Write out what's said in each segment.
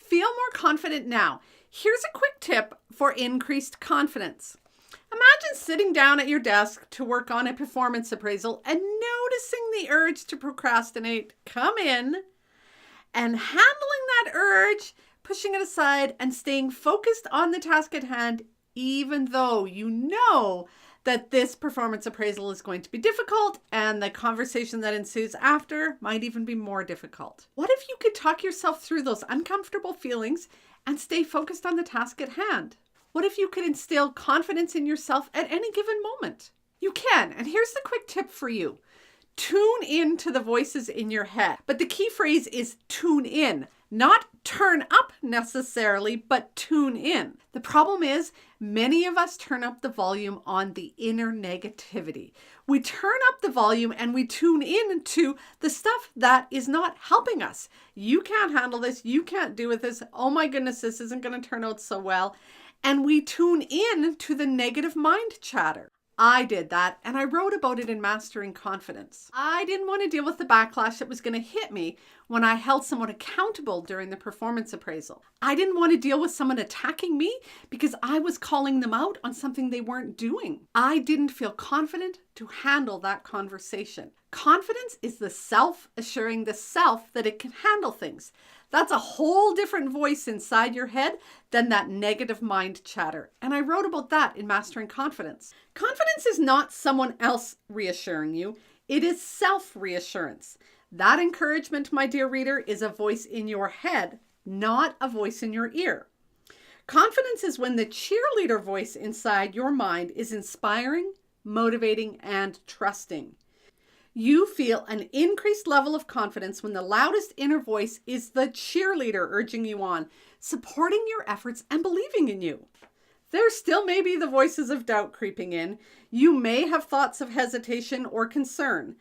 feel more confident now. Here's a quick tip for increased confidence. Imagine sitting down at your desk to work on a performance appraisal and noticing the urge to procrastinate come in and handling that urge, pushing it aside and staying focused on the task at hand, even though you know that this performance appraisal is going to be difficult and the conversation that ensues after might even be more difficult. What if you could talk yourself through those uncomfortable feelings and stay focused on the task at hand? What if you could instill confidence in yourself at any given moment? You can, and here's the quick tip for you. Tune in to the voices in your head. But the key phrase is tune in, not turn up necessarily, but tune in. The problem is many of us turn up the volume on the inner negativity. We turn up the volume and we tune in to the stuff that is not helping us. You can't handle this. You can't do with this. Oh my goodness, this isn't going to turn out so well. And we tune in to the negative mind chatter. I did that, and I wrote about it in Mastering Confidence. I didn't want to deal with the backlash that was going to hit me when I held someone accountable during the performance appraisal. I didn't want to deal with someone attacking me because I was calling them out on something they weren't doing. I didn't feel confident to handle that conversation. Confidence is the self assuring the self that it can handle things. That's a whole different voice inside your head than that negative mind chatter. And I wrote about that in Mastering Confidence. Confidence is not someone else reassuring you. It is self-reassurance. That encouragement, my dear reader, is a voice in your head, not a voice in your ear. Confidence is when the cheerleader voice inside your mind is inspiring, motivating, and trusting. You feel an increased level of confidence when the loudest inner voice is the cheerleader urging you on, supporting your efforts and believing in you. There still may be the voices of doubt creeping in. You may have thoughts of hesitation or concern.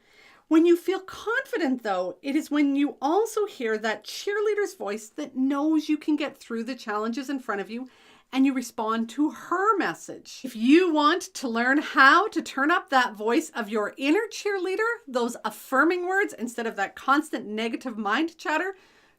When you feel confident, though, it is when you also hear that cheerleader's voice that knows you can get through the challenges in front of you, and you respond to her message. If you want to learn how to turn up that voice of your inner cheerleader, those affirming words instead of that constant negative mind chatter,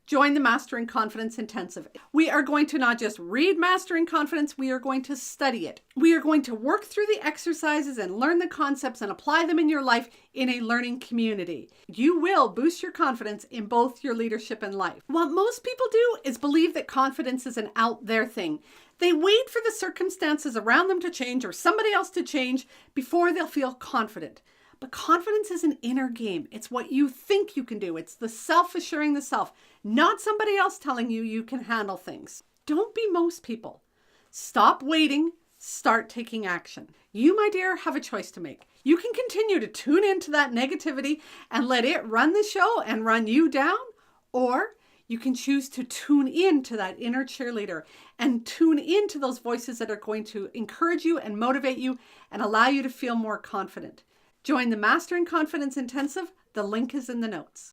join the Mastering Confidence Intensive. We are going to not just read Mastering Confidence, we are going to study it. We are going to work through the exercises and learn the concepts and apply them in your life in a learning community. You will boost your confidence in both your leadership and life. What most people do is believe that confidence is an out there thing. They wait for the circumstances around them to change or somebody else to change before they'll feel confident. But confidence is an inner game. It's what you think you can do. It's the self assuring the self, not somebody else telling you you can handle things. Don't be most people. Stop waiting. Start taking action. You, my dear, have a choice to make. You can continue to tune into that negativity and let it run the show and run you down, or you can choose to tune in to that inner cheerleader and tune into those voices that are going to encourage you and motivate you and allow you to feel more confident. Join the Mastering Confidence Intensive. The link is in the notes.